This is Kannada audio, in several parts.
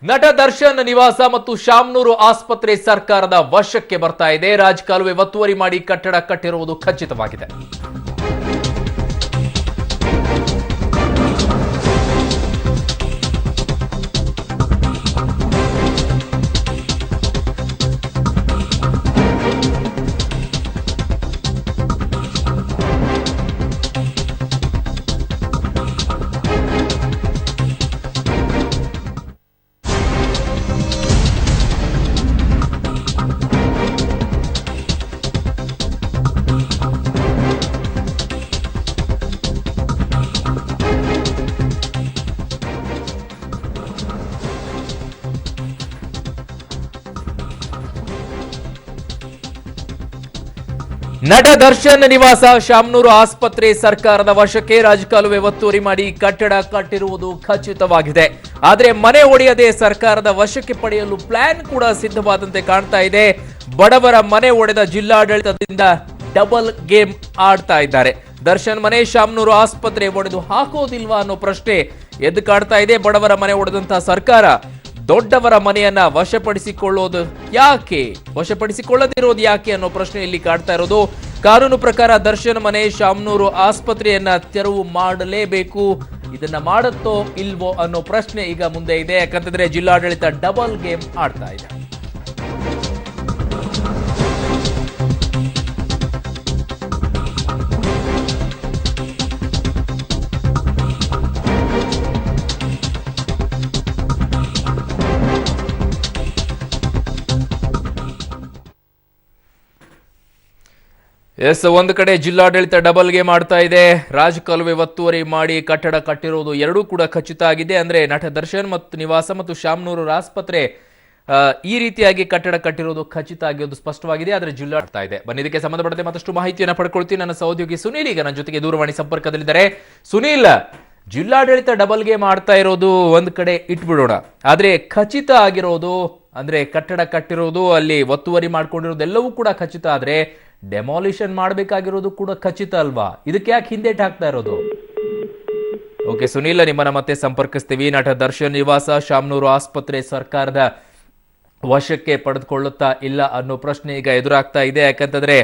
ನಟ ದರ್ಶನ್ ನಿವಾಸ ಮತ್ತು ಶಾಮನೂರು ಆಸ್ಪತ್ರೆ ಸರ್ಕಾರದ ವಶಕ್ಕೆ ಬರ್ತಾ ಇದೆ. ರಾಜಕಾಲುವೆ ಒತ್ತುವರಿ ಮಾಡಿ ಕಟ್ಟಡ ಕಟ್ಟಿರುವುದು ಖಚಿತವಾಗಿದೆ. ನಟ ದರ್ಶನ್ ನಿವಾಸ ಶಾಮನೂರು ಆಸ್ಪತ್ರೆ ಸರ್ಕಾರದ ವಶಕ್ಕೆ. ರಾಜಕಾಲುವೆ ಒತ್ತುವರಿ ಮಾಡಿ ಕಟ್ಟಡ ಕಟ್ಟಿರುವುದು ಖಚಿತವಾಗಿದೆ. ಆದರೆ ಮನೆ ಒಡೆಯದೆ ಸರ್ಕಾರದ ವಶಕ್ಕೆ ಪಡೆಯಲು ಪ್ಲಾನ್ ಕೂಡ ಸಿದ್ಧವಾದಂತೆ ಕಾಣ್ತಾ ಇದೆ. ಬಡವರ ಮನೆ ಒಡೆದ ಜಿಲ್ಲಾಡಳಿತದಿಂದ ಡಬಲ್ ಗೇಮ್ ಆಡ್ತಾ ಇದ್ದಾರೆ. ದರ್ಶನ್ ಮನೆ ಶಾಮನೂರು ಆಸ್ಪತ್ರೆ ಒಡೆದು ಹಾಕೋದಿಲ್ವಾ ಅನ್ನೋ ಪ್ರಶ್ನೆ ಎದ್ದು ಕಾಡ್ತಾ ಇದೆ. ಬಡವರ ಮನೆ ಒಡೆದಂತಹ ಸರ್ಕಾರ ದೊಡ್ಡವರ ಮನೆಯನ್ನ ವಶಪಡಿಸಿಕೊಳ್ಳೋದು ಯಾಕೆ, ವಶಪಡಿಸಿಕೊಳ್ಳದಿರೋದು ಯಾಕೆ ಅನ್ನೋ ಪ್ರಶ್ನೆ ಇಲ್ಲಿ ಕಾಡ್ತಾ ಇರೋದು. ಕಾನೂನು ಪ್ರಕಾರ ದರ್ಶನ್ ಮನೆ ಶಾಮನೂರು ಆಸ್ಪತ್ರೆಯನ್ನ ತೆರವು ಮಾಡಲೇಬೇಕು. ಇದನ್ನ ಮಾಡುತ್ತೋ ಇಲ್ವೋ ಅನ್ನೋ ಪ್ರಶ್ನೆ ಈಗ ಮುಂದೆ ಇದೆ. ಯಾಕಂತಂದ್ರೆ ಜಿಲ್ಲಾಡಳಿತ ಡಬಲ್ ಗೇಮ್ ಆಡ್ತಾ ಇದೆ. ಒಂದು ಕಡೆ ಜಿಲ್ಲಾಡಳಿತ ಡಬಲ್ ಗೇಮ್ ಮಾಡ್ತಾ ಇದೆ. ರಾಜಕಾಲುವೆ ಒತ್ತುವರಿ ಮಾಡಿ ಕಟ್ಟಡ ಕಟ್ಟಿರೋದು ಎರಡೂ ಕೂಡ ಖಚಿತ ಆಗಿದೆ. ಅಂದ್ರೆ ನಟ ದರ್ಶನ್ ಮತ್ತು ನಿವಾಸ ಮತ್ತು ಶಾಮನೂರು ಆಸ್ಪತ್ರೆ ಈ ರೀತಿಯಾಗಿ ಕಟ್ಟಡ ಕಟ್ಟಿರೋದು ಖಚಿತ ಆಗಿರೋದು ಸ್ಪಷ್ಟವಾಗಿದೆ. ಆದರೆ ಜಿಲ್ಲಾಡ್ತಾ ಇದೆ. ಬನ್ನಿ, ಇದಕ್ಕೆ ಸಂಬಂಧಪಟ್ಟಂತೆ ಮತ್ತಷ್ಟು ಮಾಹಿತಿಯನ್ನು ಪಡ್ಕೊಳ್ತೀನಿ. ನನ್ನ ಸಹೋದ್ಯೋಗಿ ಸುನೀಲ್ ಈಗ ನನ್ನ ಜೊತೆಗೆ ದೂರವಾಣಿ ಸಂಪರ್ಕದಲ್ಲಿದ್ದಾರೆ. ಸುನೀಲ್, ಜಿಲ್ಲಾಡಳಿತ ಡಬಲ್ ಗೇಮ್ ಆಡ್ತಾ ಇರೋದು ಒಂದ್ ಕಡೆ ಇಟ್ಬಿಡೋಣ, ಆದ್ರೆ ಖಚಿತ ಆಗಿರೋದು ಅಂದ್ರೆ ಕಟ್ಟಡ ಕಟ್ಟಿರೋದು, ಅಲ್ಲಿ ಒತ್ತುವರಿ ಮಾಡ್ಕೊಂಡಿರೋದು ಎಲ್ಲವೂ ಕೂಡ ಖಚಿತ. ಆದ್ರೆ ಡೆಮಾಲಿಷನ್ ಮಾಡಬೇಕಾಗಿರೋದು ಕೂಡ ಖಚಿತ ಅಲ್ವಾ? ಇದಕ್ಕೆ ಯಾಕೆ ಹಿಂದೇಟ್ ಹಾಕ್ತಾ ಇರೋದು? ಓಕೆ ಸುನೀಲ್, ನಿಮ್ಮನ್ನ ಮತ್ತೆ ಸಂಪರ್ಕಿಸ್ತೀವಿ. ನಟ ದರ್ಶನ್ ನಿವಾಸ ಶಾಮನೂರು ಆಸ್ಪತ್ರೆ ಸರ್ಕಾರದ ವಶಕ್ಕೆ ಪಡೆದುಕೊಳ್ಳುತ್ತಾ ಇಲ್ಲ ಅನ್ನೋ ಪ್ರಶ್ನೆ ಈಗ ಎದುರಾಗ್ತಾ ಇದೆ. ಯಾಕಂತಂದ್ರೆ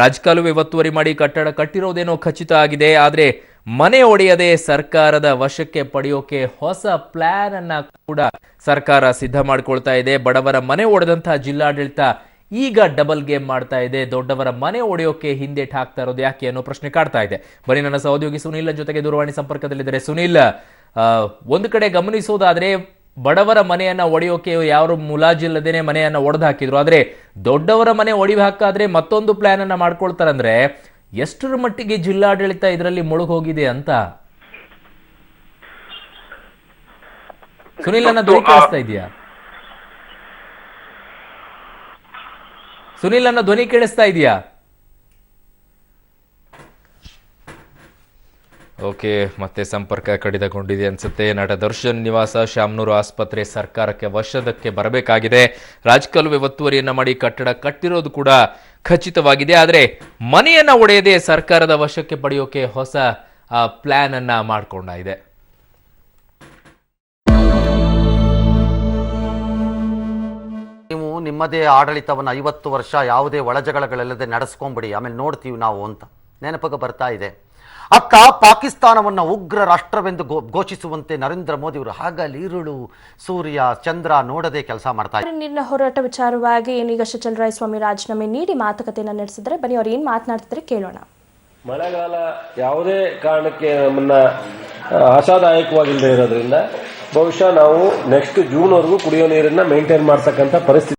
ರಾಜಕಾಲುವೆ ಒತ್ತುವರಿ ಮಾಡಿ ಕಟ್ಟಡ ಕಟ್ಟಿರೋದೇನೋ ಖಚಿತ ಆಗಿದೆ. ಆದ್ರೆ ಮನೆ ಒಡೆಯದೆ ಸರ್ಕಾರದ ವಶಕ್ಕೆ ಪಡೆಯೋಕೆ ಹೊಸ ಪ್ಲಾನ್ ಅನ್ನ ಕೂಡ ಸರ್ಕಾರ ಸಿದ್ಧ ಮಾಡಿಕೊಳ್ತಾ ಇದೆ. ಬಡವರ ಮನೆ ಒಡೆದಂತಹ ಜಿಲ್ಲಾಡಳಿತ ಈಗ ಡಬಲ್ ಗೇಮ್ ಮಾಡ್ತಾ ಇದೆ. ದೊಡ್ಡವರ ಮನೆ ಒಡೆಯೋಕೆ ಹಿಂದೇಟ್ ಹಾಕ್ತಾ ಇರೋದು ಯಾಕೆ ಅನ್ನೋ ಪ್ರಶ್ನೆ ಕಾಡ್ತಾ ಇದೆ. ಬನ್ನಿ, ನನ್ನ ಸಹೋದ್ಯೋಗಿ ಸುನೀಲ್ ಜೊತೆಗೆ ದೂರವಾಣಿ ಸಂಪರ್ಕದಲ್ಲಿದ್ದಾರೆ. ಸುನೀಲ್, ಒಂದು ಕಡೆ ಗಮನಿಸೋದಾದ್ರೆ ಬಡವರ ಮನೆಯನ್ನ ಒಡೆಯೋಕೆ ಯಾರು ಮುಲಾಜಿಲ್ಲದೇನೆ ಮನೆಯನ್ನ ಒಡೆದು ಹಾಕಿದ್ರು. ಆದ್ರೆ ದೊಡ್ಡವರ ಮನೆ ಒಡೆದು ಹಾಕಾದ್ರೆ ಮತ್ತೊಂದು ಪ್ಲಾನ್ ಅನ್ನ ಮಾಡ್ಕೊಳ್ತಾರಂದ್ರೆ ಎಷ್ಟರ ಮಟ್ಟಿಗೆ ಜಿಲ್ಲಾಡಳಿತ ಇದರಲ್ಲಿ ಮುಳುಗೋಗಿದೆ ಅಂತ? ಸುನೀಲ್, ನನ್ನ ಧ್ವನಿ ಕೇಳಿಸ್ತಾ ಇದೆಯಾ? ಸುನೀಲ್, ನನ್ನ ಧ್ವನಿ ಕೇಳಿಸ್ತಾ ಇದೆಯಾ? ಓಕೆ, ಮತ್ತೆ ಸಂಪರ್ಕ ಕಡಿತಗೊಂಡಿದೆ ಅನ್ಸುತ್ತೆ. ನಟ ದರ್ಶನ್ ನಿವಾಸ ಶಾಮನೂರು ಆಸ್ಪತ್ರೆ ಸರ್ಕಾರಕ್ಕೆ ವಶದಕ್ಕೆ ಬರಬೇಕಾಗಿದೆ. ರಾಜಕಾಲುವೆ ಒತ್ತುವರಿಯನ್ನ ಮಾಡಿ ಕಟ್ಟಡ ಕಟ್ಟಿರೋದು ಕೂಡ ಖಚಿತವಾಗಿದೆ. ಆದರೆ ಮನೆಯನ್ನ ಒಡೆಯದೆ ಸರ್ಕಾರದ ವಶಕ್ಕೆ ಪಡೆಯೋಕೆ ಹೊಸ ಪ್ಲಾನ್ ಅನ್ನ ಮಾಡಿಕೊಂಡಾಗಿದೆ. ನೀವು ನಿಮ್ಮದೇ ಆಡಳಿತವನ್ನು 50 ವರ್ಷ ಯಾವುದೇ ಒಳಜಗಳಗಳಿಲ್ಲದೆ ನಡೆಸ್ಕೊಂಬಿಡಿ, ಆಮೇಲೆ ನೋಡ್ತೀವಿ ನಾವು ಅಂತ ನೆನಪಿಗೆ ಬರ್ತಾ ಇದೆ. ಅಕ್ಕ ಪಾಕಿಸ್ತಾನವನ್ನು ಉಗ್ರ ರಾಷ್ಟ್ರವೆಂದು ಘೋಷಿಸುವಂತೆ ನರೇಂದ್ರ ಮೋದಿ ಅವರು ಹಗಲಿರುಳು ಸೂರ್ಯ ಚಂದ್ರ ನೋಡದೆ ಕೆಲಸ ಮಾಡ್ತಾ ಇದ್ದಾರೆ. ನೀರಿನ ಹೋರಾಟ ವಿಚಾರವಾಗಿ ಏನೀಗ ಚಲರಾಯಸ್ವಾಮಿ ರಾಜೀನಾಮೆ ನೀಡಿ ಮಾತುಕತೆಯನ್ನು ನಡೆಸಿದರೆ, ಬನ್ನಿ ಅವ್ರು ಏನ್ ಮಾತನಾಡ್ತಿದ್ರೆ ಕೇಳೋಣ. ಮಳೆಗಾಲ ಯಾವುದೇ ಕಾರಣಕ್ಕೆ ನಮ್ಮನ್ನ ಆಶಾದಾಯಕವಾಗಿಲ್ಲದೆ ಇರೋದ್ರಿಂದ ಬಹುಶಃ ನಾವು ನೆಕ್ಸ್ಟ್ ಜೂನ್ ವರೆಗೂ ಕುಡಿಯೋ ನೀರನ್ನ ಮೇಂಟೈನ್ ಮಾಡ್ತಕ್ಕಂಥ ಪರಿಸ್ಥಿತಿ